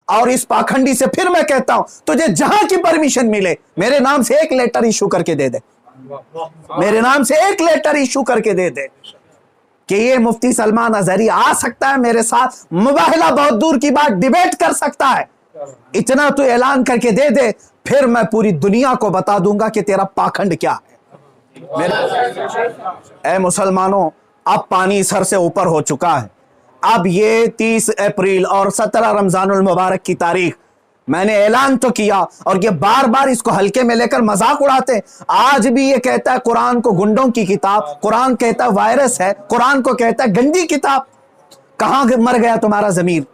और इस पाखंडी से फिर मैं कहता हूं, तुझे जहां की परमिशन मिले मेरे नाम से एक लेटर इशू करके दे दे, मेरे नाम से एक लेटर इशू करके दे दे कि ये मुफ्ती सलमान अजहरी आ सकता है मेरे साथ, मुबाहला बहुत दूर की बात, डिबेट कर सकता है, इतना तू ऐलान करके दे दे, फिर मैं पूरी दुनिया को बता दूंगा कि तेरा पाखंड क्या है। ऐ मुसलमानों, अब पानी सर से ऊपर हो चुका है। अब ये 30 अप्रैल और 17 रमजानुल मुबारक की तारीख मैंने ऐलान तो किया, और ये बार बार इसको हल्के में लेकर मजाक उड़ाते। आज भी ये कहता है कुरान को गुंडों की किताब, कुरान कहता है वायरस है, कुरान को कहता है गंदी किताब। कहां मर गया तुम्हारा ज़मीर,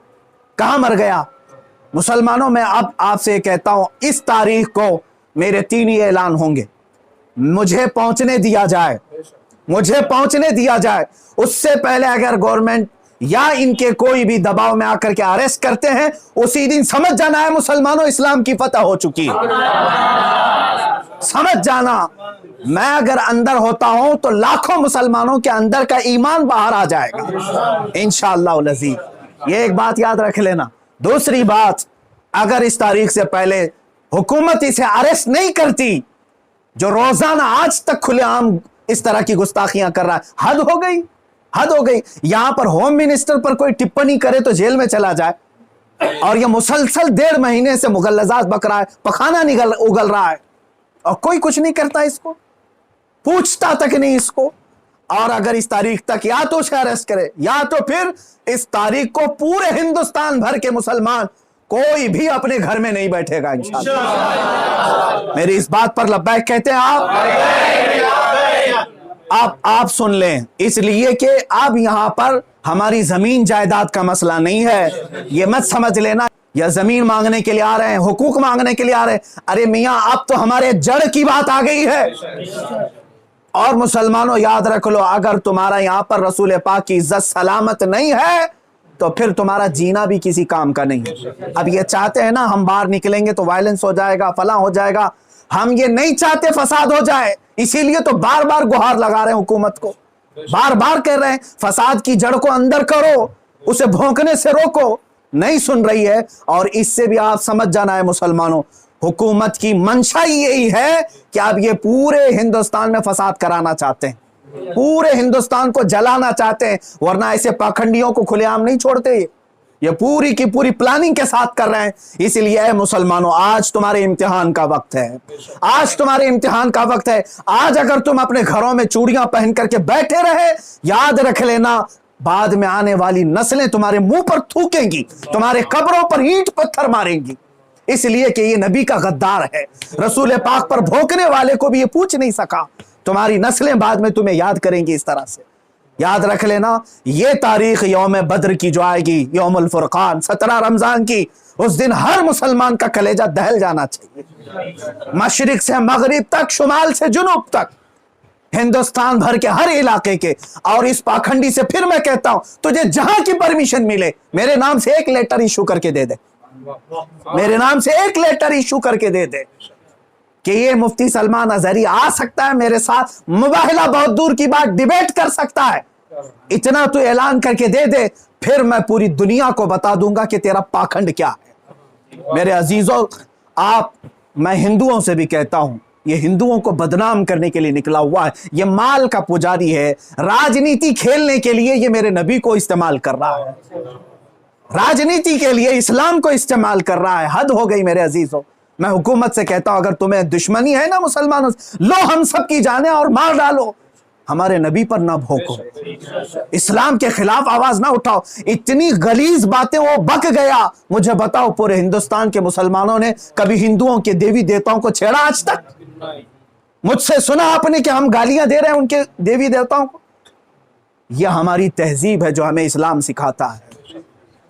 कहां मर गया? मुसलमानों, मैं अब आपसे कहता हूं, इस तारीख को मेरे 3 ही ऐलान होंगे, मुझे पहुंचने दिया जाए, मुझे पहुंचने दिया जाए। उससे पहले अगर गवर्नमेंट या इनके कोई भी दबाव में आकर के अरेस्ट करते हैं, उसी दिन समझ जाना है मुसलमानों, इस्लाम की फतह हो चुकी है। समझ जाना, मैं अगर अंदर होता हूं तो लाखों मुसलमानों के अंदर का ईमान बाहर आ जाएगा इंशाअल्लाह अज़ीज़। ये एक बात याद रख लेना। दूसरी बात, अगर इस तारीख से पहले हुकूमत इसे अरेस्ट नहीं करती, जो रोजाना आज तक खुलेआम इस तरह की गुस्ताखियां कर रहा है, हद हो गई, हद हो गई। यहां पर होम मिनिस्टर पर कोई टिप्पणी करे तो जेल में चला जाए, और यह मुसलसल 1.5 महीने से मुगल्लजात बक रहा है, पखाना उगल रहा है, और कोई कुछ नहीं करता, इसको पूछता तक नहीं इसको। और अगर इस तारीख तक या तो उसे अरेस्ट करे, या तो फिर इस तारीख को पूरे हिंदुस्तान भर के मुसलमान कोई भी अपने घर में नहीं बैठेगा इंशाअल्लाह। मेरी इस बात पर लब्बैक कहते हैं आप सुन लें, इसलिए कि अब यहां पर हमारी जमीन जायदाद का मसला नहीं है। ये मत समझ लेना या जमीन मांगने के लिए आ रहे हैं, हुकूक मांगने के लिए आ रहे हैं। अरे मियां, अब तो हमारे जड़ की बात आ गई है। और मुसलमानों याद रख लो, अगर तुम्हारा यहां पर रसूल पाक की इज्जत सलामत नहीं है तो फिर तुम्हारा जीना भी किसी काम का नहीं है। अब ये चाहते हैं ना हम बाहर निकलेंगे तो वायलेंस हो जाएगा, फला हो जाएगा, हम ये नहीं चाहते फसाद हो जाए, इसीलिए तो बार बार गुहार लगा रहे हैं हुकूमत को, बार बार कह रहे हैं फसाद की जड़ को अंदर करो, उसे भौंकने से रोको, नहीं सुन रही है। और इससे भी आप समझ जाना है मुसलमानों, हुकूमत की मंशा यही है कि आप ये पूरे हिंदुस्तान में फसाद कराना चाहते हैं, पूरे हिंदुस्तान को जलाना चाहते हैं, वरना ऐसे पाखंडियों को खुलेआम नहीं छोड़ते, ये पूरी की पूरी प्लानिंग के साथ कर रहे हैं। इसलिए मुसलमानों, आज तुम्हारे इम्तिहान का वक्त है, आज तुम्हारे इम्तिहान का वक्त है। आज अगर तुम अपने घरों में चूड़ियां पहन करके बैठे रहे, याद रख लेना, बाद में आने वाली नस्लें तुम्हारे मुंह पर थूकेंगी, तुम्हारे कब्रों पर ईंट पत्थर मारेंगी, इसलिए कि ये नबी का गद्दार है। रसूल पाक पर भोंकने वाले को भी ये पूछ नहीं सका, तुम्हारी नस्लें बाद में तुम्हें याद करेंगी इस तरह से। याद रख लेना, ये तारीख यौम बद्र की जो आएगी, यौमुल फुरकान 17 रमजान की, उस दिन हर मुसलमान का कलेजा दहल जाना चाहिए। मशरिक से मगरिब तक, शुमाल से जुनूब तक, हिंदुस्तान भर के हर इलाके के। और इस पाखंडी से फिर मैं कहता हूं, तुझे जहां की परमिशन मिले मेरे नाम से एक लेटर इशू करके दे दे, मेरे नाम से एक लेटर इशू करके दे दे कि ये मुफ्ती सलमान अजहरी आ सकता है मेरे साथ, मुबाहला बहुत दूर की बात, डिबेट कर सकता है, इतना तू ऐलान करके दे दे, फिर मैं पूरी दुनिया को बता दूंगा कि तेरा पाखंड क्या है। मेरे अजीजों, मैं हिंदुओं से भी कहता हूं, ये हिंदुओं को बदनाम करने के लिए निकला हुआ है, ये माल का पुजारी है, राजनीति खेलने के लिए ये मेरे नबी को इस्तेमाल कर रहा है, राजनीति के लिए इस्लाम को इस्तेमाल कर रहा है। हद हो गई मेरे अजीजों। मैं हुकूमत से कहता हूं, अगर तुम्हें दुश्मनी है ना मुसलमानों से, लो हम सब की जाने और मार डालो, हमारे नबी पर ना भोंको, इस्लाम के खिलाफ आवाज ना उठाओ। इतनी गलीज बातें वो बक गया। मुझे बताओ, पूरे हिंदुस्तान के मुसलमानों ने कभी हिंदुओं के देवी देवताओं को छेड़ा आज तक? मुझसे सुना आपने कि हम गालियां दे रहे हैं उनके देवी देवताओं को? यह हमारी तहजीब है जो हमें इस्लाम सिखाता है,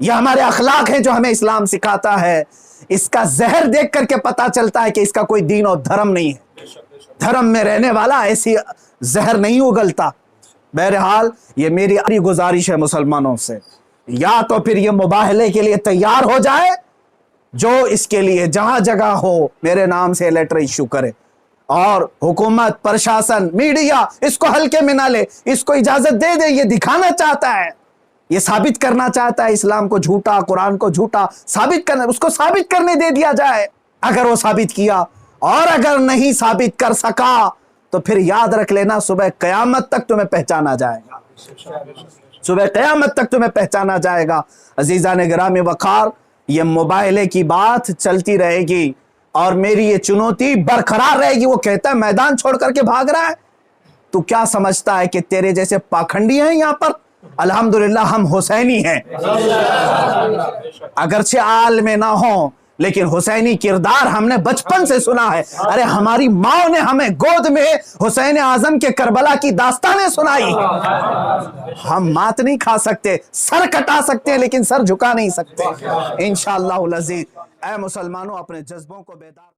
यह हमारे अखलाक है जो हमें इस्लाम सिखाता है। इसका जहर देख करके पता चलता है कि इसका कोई दीन और धर्म नहीं है, धर्म में रहने वाला ऐसी जहर नहीं उगलता। बहरहाल, ये मेरी गुजारिश है मुसलमानों से, या तो फिर ये मुबाहले के लिए तैयार हो जाए, जो इसके लिए जहां जगह हो मेरे नाम से लेटर इशू करे, और हुकूमत, प्रशासन, मीडिया इसको हल्के में ना ले, इसको इजाजत दे दे। ये दिखाना चाहता है, یہ ثابت کرنا چاہتا ہے اسلام کو جھوٹا، قرآن کو جھوٹا ثابت کرنا، اس کو ثابت کرنے دے دیا جائے۔ اگر وہ ثابت کیا اور اگر نہیں ثابت کر سکا تو پھر یاد رکھ لینا صبح قیامت تک تمہیں پہچانا جائے گا، صبح قیامت تک تمہیں پہچانا جائے گا۔ عزیزان گرامی وقار، یہ موبائلے کی بات چلتی رہے گی اور میری یہ چنوتی برقرار رہے گی۔ وہ کہتا ہے میدان چھوڑ کر کے بھاگ رہا ہے، تو کیا سمجھتا ہے کہ تیرے جیسے پاکھنڈی ہیں یہاں پر؟ الحمدللہ ہم حسینی ہیں، اگرچہ آل میں نہ ہوں لیکن حسینی کردار ہم نے بچپن سے سنا ہے۔ ارے ہماری ماں نے ہمیں گود میں حسین اعظم کے کربلا کی داستانیں سنائی۔ ہم مات نہیں کھا سکتے، سر کٹا سکتے ہیں لیکن سر جھکا نہیں سکتے۔ انشاءاللہ العزیز، اے مسلمانوں اپنے جذبوں کو بیدار